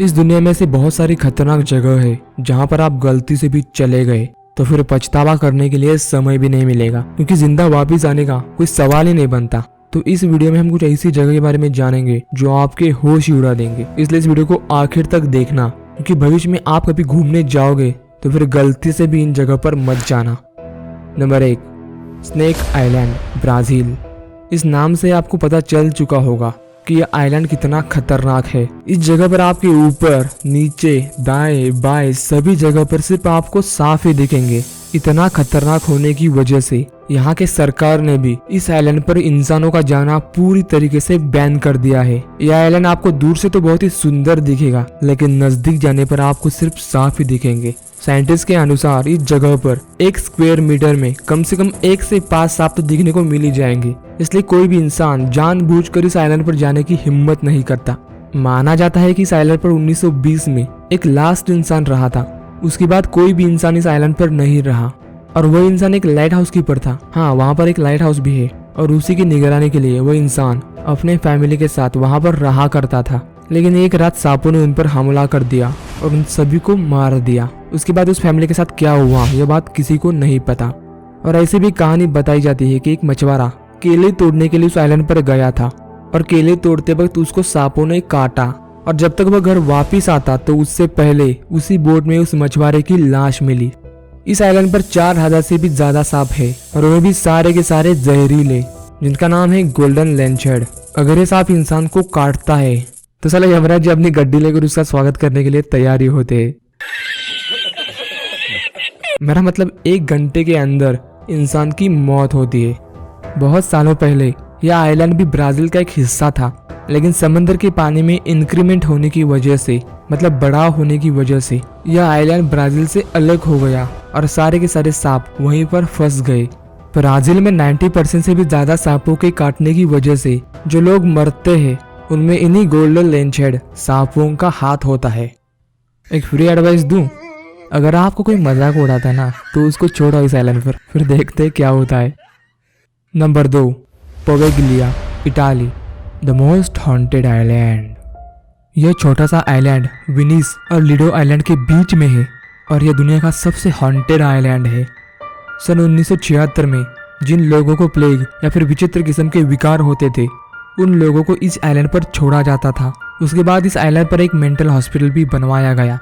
इस दुनिया में से बहुत सारी खतरनाक जगह है जहाँ पर आप गलती से भी चले गए तो फिर पछतावा करने के लिए समय भी नहीं मिलेगा, क्योंकि जिंदा वापस आने का कोई सवाल ही नहीं बनता। तो इस वीडियो में हम कुछ ऐसी जगह के बारे में जानेंगे जो आपके होश ही उड़ा देंगे, इसलिए इस वीडियो को आखिर तक देखना, क्योंकि भविष्य में आप कभी घूमने जाओगे तो फिर गलती से भी इन जगह पर मत जाना। Number 1, snake island, Brazil. इस नाम से आपको पता चल चुका होगा कि यह आइलैंड कितना खतरनाक है। इस जगह पर आपके ऊपर, नीचे, दाएं, बाएं सभी जगह पर सिर्फ आपको सांप ही दिखेंगे। इतना खतरनाक होने की वजह से यहाँ के सरकार ने भी इस आइलैंड पर इंसानों का जाना पूरी तरीके से बैन कर दिया है। यह आइलैंड आपको दूर से तो बहुत ही सुंदर दिखेगा, लेकिन नजदीक जाने पर आपको सिर्फ सांप ही दिखेंगे। साइंटिस्ट के अनुसार इस जगह पर 1 स्क्वायर मीटर में कम से कम 1 से 5 सांप तो दिखने को मिल ही जाएंगे, इसलिए कोई भी इंसान जानबूझकर इस आइलैंड पर जाने की हिम्मत नहीं करता। माना जाता है कि इस आइलैंड पर 1920 में एक लास्ट इंसान रहा था। उसके बाद कोई भी इंसान इस आइलैंड पर नहीं रहा, और वह इंसान एक लाइट हाउस कीपर था। हाँ, वहाँ पर एक लाइट हाउस भी है, और उसी की निगरानी के लिए वह इंसान अपने फैमिली के साथ वहाँ पर रहा करता था। लेकिन एक रात सांपों ने उन पर हमला कर दिया और उन सभी को मार दिया। उसके बाद उस फैमिली के साथ क्या हुआ यह बात किसी को नहीं पता। और ऐसी भी कहानी बताई जाती है कि एक मछुआरा केले तोड़ने के लिए उस आइलैंड पर गया था, और केले तोड़ते वक्त उसको सांपों ने काटा, और जब तक वह घर वापिस आता तो उससे पहले उसी बोट में उस मछुआरे की लाश मिली। इस आइलैंड पर 4000 से भी ज्यादा सांप है, और वे भी सारे के सारे जहरीले, जिनका नाम है गोल्डन लैंचर्ड। अगर ये सांप इंसान को काटता है तो साला यमराज जी अपनी गड्डी लेकर उसका स्वागत करने के लिए तैयारी होते हैं। मेरा मतलब 1 घंटे के अंदर इंसान की मौत होती है। बहुत सालों पहले यह आइलैंड भी ब्राजील का एक हिस्सा था, लेकिन समंदर के पानी में इंक्रीमेंट होने की वजह से, मतलब बढ़ाव होने की वजह से, यह आइलैंड ब्राजील से अलग हो गया और सारे के सारे सांप वहीं पर फंस गए। ब्राजील में 90% से भी ज्यादा सांपों के काटने की वजह से जो लोग मरते हैं उनमें इन्हीं गोल्डन लैंचर्ड सांपों का हाथ होता है। एक फ्री एडवाइस दूं, अगर आपको कोई मजाक उड़ाता है ना तो उसको छोड़ो इस आइलैंड पर, फिर देखते हैं क्या होता है। Number 2, Poveglia, Italy, the most haunted island. यह छोटा सा आइलैंड विनिस और लिडो आइलैंड के बीच में है, और यह दुनिया का सबसे हॉन्टेड आइलैंड है। सन 1976 में जिन लोगों को प्लेग या फिर विचित्र किस्म के विकार होते थे उन लोगों को इस आइलैंड पर छोड़ा जाता था। उसके बाद इस आइलैंड पर एक मेंटल हॉस्पिटल भी बनवाया गया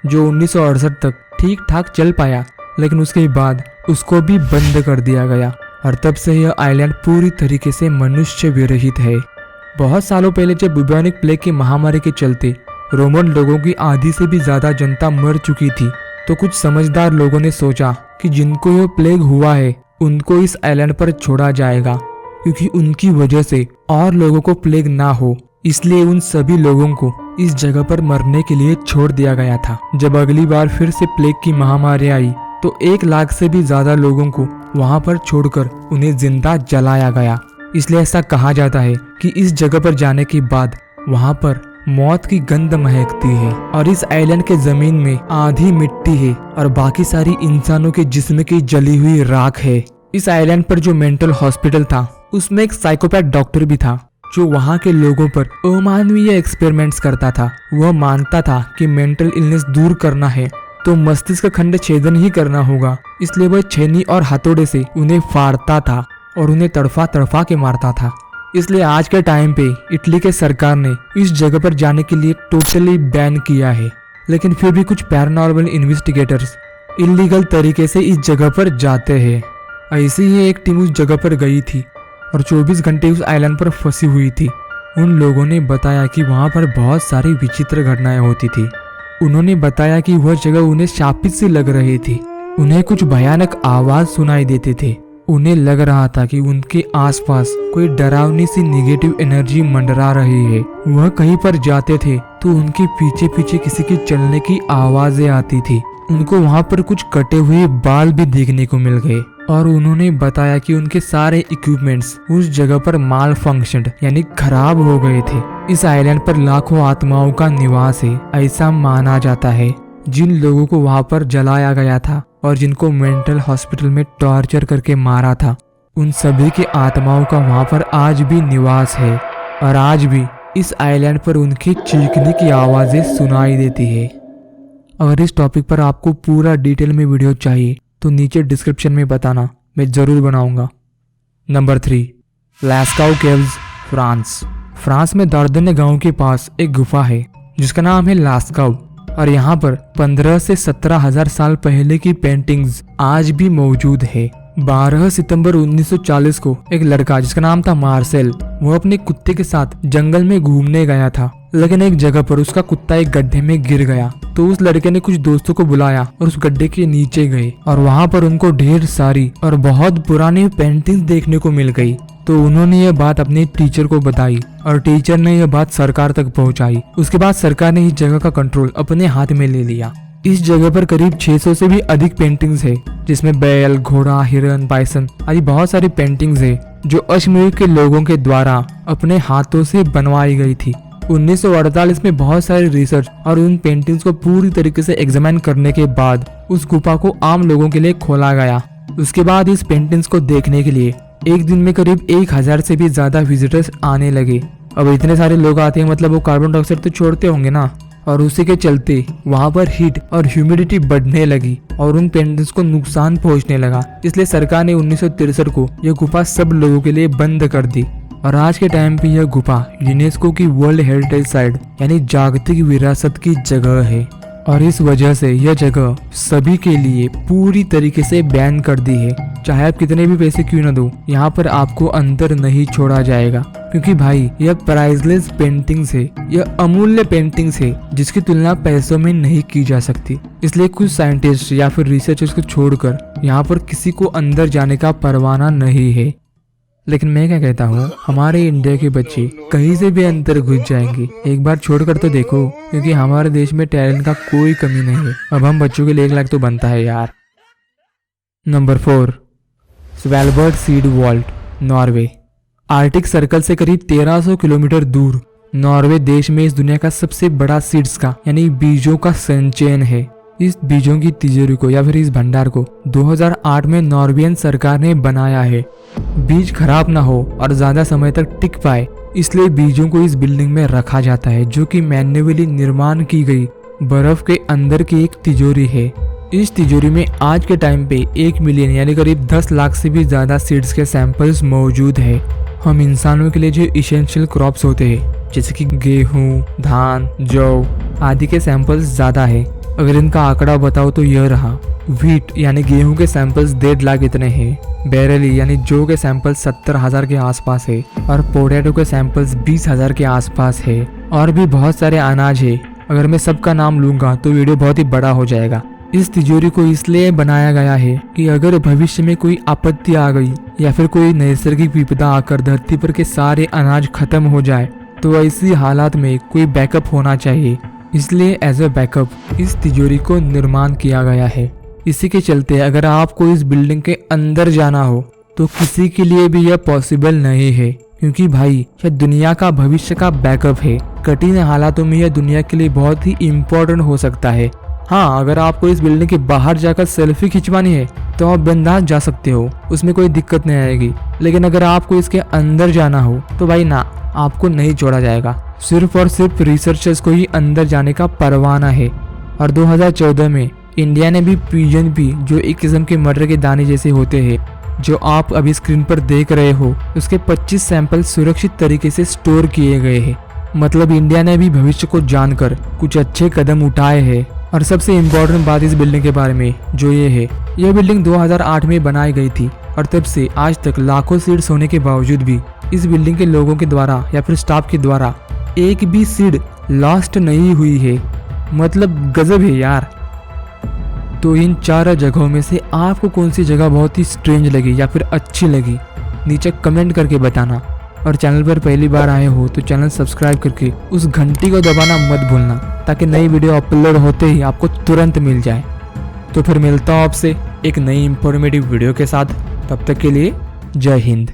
जो 1968 तक ठीक ठाक चल पाया, लेकिन उसके बाद उसको भी बंद कर दिया गया, और तब से यह आइलैंड पूरी तरीके से मनुष्य विरहित है। बहुत सालों पहले जब बुब्योनिक प्लेग की महामारी के चलते रोमन लोगों की आधी से भी ज्यादा जनता मर चुकी थी, तो कुछ समझदार लोगों ने सोचा कि जिनको यह प्लेग हुआ है उनको इस आइलैंड पर छोड़ा जाएगा, क्योंकि उनकी वजह से और लोगों को प्लेग ना हो। इसलिए उन सभी लोगों को इस जगह पर मरने के लिए छोड़ दिया गया था। जब अगली बार फिर से प्लेग की महामारी आई तो 1 लाख से भी ज्यादा लोगों को वहां पर छोड़कर उन्हें जिंदा जलाया गया। इसलिए ऐसा कहा जाता है कि इस जगह पर जाने के बाद वहां पर मौत की गंध महकती है, और इस आइलैंड के जमीन में आधी मिट्टी है और बाकी सारी इंसानों के जिस्म की जली हुई राख है। इस आइलैंड पर जो मेंटल हॉस्पिटल था उसमें एक साइकोपैथ डॉक्टर भी था जो वहाँ के लोगों पर अमानवीय एक्सपेरिमेंट्स करता था। वह मानता था कि मेंटल इलनेस दूर करना है तो मस्तिष्क खंड छेदन ही करना होगा, इसलिए वह छेनी और हथौड़े से उन्हें फाड़ता था और उन्हें तड़फा तड़फा के मारता था। इसलिए आज के टाइम पे इटली के सरकार ने इस जगह पर जाने के लिए टोटली बैन किया है, लेकिन फिर भी कुछ पैरानॉर्मल इन्वेस्टिगेटर्स इलीगल तरीके से इस जगह पर जाते हैं। ऐसे ही एक टीम उस जगह पर गई थी और 24 घंटे उस आइलैंड पर फंसी हुई थी। उन लोगों ने बताया कि वहाँ पर बहुत सारी विचित्र घटनाएं होती थी। उन्होंने बताया कि वह जगह उन्हें शापित सी लग रही थी। उन्हें कुछ भयानक आवाज सुनाई देते थे। उन्हें लग रहा था कि उनके आसपास कोई डरावनी सी नेगेटिव एनर्जी मंडरा रही है। वह कहीं पर जाते थे तो उनके पीछे पीछे किसी के चलने की आवाजें आती थी। उनको वहाँ पर कुछ कटे हुए बाल भी देखने को मिल गए, और उन्होंने बताया कि उनके सारे इक्विपमेंट्स उस जगह पर माल फंक्शनड यानी खराब हो गए थे। इस आइलैंड पर लाखों आत्माओं का निवास है, ऐसा माना जाता है। जिन लोगों को वहाँ पर जलाया गया था और जिनको मेंटल हॉस्पिटल में टॉर्चर करके मारा था, उन सभी के आत्माओं का वहाँ पर आज भी निवास है, और आज भी इस आइलैंड पर उनकी चीखने की आवाज़ें सुनाई देती है। अगर इस टॉपिक पर आपको पूरा डिटेल में वीडियो चाहिए तो नीचे डिस्क्रिप्शन में बताना, मैं ज़रूर बनाऊंगा। Number 3, Lascaux caves, France. France में दार्देने गांव के पास एक गुफा है जिसका नाम है लास्काउ, और यहाँ पर 15 से 17 हजार साल पहले की पेंटिंग्स आज भी मौजूद है। 12 सितंबर 1940 को एक लड़का जिसका नाम था मार्सेल, वो अपने कुत्ते के साथ जंगल में घूमने गया था, लेकिन एक जगह पर उसका कुत्ता एक गड्ढे में गिर गया। तो उस लड़के ने कुछ दोस्तों को बुलाया और उस गड्ढे के नीचे गए, और वहाँ पर उनको ढेर सारी और बहुत पुरानी पेंटिंग्स देखने को मिल गई। तो उन्होंने यह बात अपने टीचर को बताई और टीचर ने यह बात सरकार तक पहुंचाई। उसके बाद सरकार ने इस जगह का कंट्रोल अपने हाथ में ले लिया। इस जगह पर करीब 600 से भी अधिक पेंटिंग्स है, जिसमें बैल, घोड़ा, हिरन, बाइसन आदि बहुत सारी पेंटिंग्स है जो अश्मीर के लोगों के द्वारा अपने हाथों से बनवाई गई थी। 1948 में बहुत सारे रिसर्च और उन पेंटिंग्स को पूरी तरीके से एग्जामिन करने के बाद उस गुफा को आम लोगों के लिए खोला गया। उसके बाद इस पेंटिंग्स को देखने के लिए एक दिन में करीब 1000 से भी ज्यादा विजिटर्स आने लगे। अब इतने सारे लोग आते हैं, मतलब वो कार्बन डाइऑक्साइड तो छोड़ते होंगे ना, और उसी के चलते वहाँ पर हीट और ह्यूमिडिटी बढ़ने लगी और उन पेंटिंग्स को नुकसान पहुँचने लगा। इसलिए सरकार ने 1963 को यह गुफा सब लोगों के लिए बंद कर दी, और आज के टाइम पे यह गुफा यूनेस्को की वर्ल्ड हेरिटेज साइट यानी जागतिक विरासत की जगह है, और इस वजह से यह जगह सभी के लिए पूरी तरीके से बैन कर दी है। चाहे आप कितने भी पैसे क्यों न दो, यहाँ पर आपको अंदर नहीं छोड़ा जाएगा, क्योंकि भाई यह प्राइसलेस पेंटिंग्स है, यह अमूल्य पेंटिंग्स है जिसकी तुलना पैसों में नहीं की जा सकती। इसलिए कुछ साइंटिस्ट या फिर रिसर्चर्स को छोड़कर यहाँ पर किसी को अंदर जाने का परवाना नहीं है। लेकिन मैं क्या कहता हूँ, हमारे इंडिया के बच्चे कहीं से भी अंदर घुस जाएंगे, एक बार छोड़कर तो देखो, क्योंकि हमारे देश में टैलेंट का कोई कमी नहीं है। अब हम बच्चों के लिए 1 लाख तो बनता है यार। Number 4, Svalbard seed vault, Norway. Arctic circle से करीब 1300 किलोमीटर दूर नॉर्वे देश में इस दुनिया का सबसे बड़ा सीड्स का यानी बीजों का संचयन है। इस बीजों की तिजोरी को या फिर इस भंडार को 2008 में नॉर्वेजियन सरकार ने बनाया है। बीज खराब ना हो और ज्यादा समय तक टिक पाए, इसलिए बीजों को इस बिल्डिंग में रखा जाता है, जो कि मैन्युअली निर्माण की गई बर्फ के अंदर की एक तिजोरी है। इस तिजोरी में आज के टाइम पे 1 मिलियन यानी करीब 10 लाख से भी ज्यादा सीड्स के सैंपल्स मौजूद है। हम इंसानों के लिए जो इसेंशियल क्रॉप्स होते हैं जैसे कि गेहूं, धान, जौ आदि के सैंपल्स ज्यादा है। अगर इनका आंकड़ा बताओ तो यह रहा, व्हीट यानी गेहूं के सैंपल्स 1.5 लाख इतने हैं, बैरली यानी जौ के सैंपल्स 70,000 के आसपास है, और पोटैटो के सैंपल्स 20,000 के आसपास है। और भी बहुत सारे अनाज है, अगर मैं सबका नाम लूंगा तो वीडियो बहुत ही बड़ा हो जाएगा। इस तिजोरी को इसलिए बनाया गया है कि अगर भविष्य में कोई आपत्ति आ गई या फिर कोई नैसर्गिक विपदा आकर धरती पर के सारे अनाज खत्म हो जाए तो ऐसी हालात में कोई बैकअप होना चाहिए, इसलिए एज ए बैकअप इस तिजोरी को निर्माण किया गया है। इसी के चलते अगर आपको इस बिल्डिंग के अंदर जाना हो तो किसी के लिए भी यह पॉसिबल नहीं है, क्योंकि भाई यह दुनिया का भविष्य का बैकअप है। कठिन हालातों में यह दुनिया के लिए बहुत ही इम्पोर्टेंट हो सकता है। हाँ, अगर आपको इस बिल्डिंग के बाहर जाकर सेल्फी खिंचवानी है तो आप बिंदास जा सकते हो, उसमें कोई दिक्कत नहीं आएगी। लेकिन अगर आपको इसके अंदर जाना हो तो भाई ना, आपको नहीं छोड़ा जाएगा। सिर्फ और सिर्फ रिसर्चर्स को ही अंदर जाने का परवाना है। और 2014 में इंडिया ने भी पिजन पी, जो एक किस्म के मटर के दाने जैसे होते हैं जो आप अभी स्क्रीन पर देख रहे हो, उसके 25 सैंपल सुरक्षित तरीके से स्टोर किए गए हैं। मतलब इंडिया ने भी भविष्य को जानकर कुछ अच्छे कदम उठाए हैं। और सबसे इम्पोर्टेंट बात इस बिल्डिंग के बारे में जो ये है, यह बिल्डिंग 2008 में बनाई गई थी, और तब से आज तक लाखों सीड्स होने के बावजूद भी इस बिल्डिंग के लोगों के द्वारा या फिर स्टाफ के द्वारा एक भी सीड लॉस्ट नहीं हुई है। मतलब गजब है यार। तो इन 4 जगहों में से आपको कौन सी जगह बहुत ही स्ट्रेंज लगी या फिर अच्छी लगी, नीचे कमेंट करके बताना। और चैनल पर पहली बार आए हो तो चैनल सब्सक्राइब करके उस घंटी को दबाना मत भूलना, ताकि नई वीडियो अपलोड होते ही आपको तुरंत मिल जाए। तो फिर मिलता हूँ आपसे एक नई इंफॉर्मेटिव वीडियो के साथ, तब तक के लिए जय हिंद।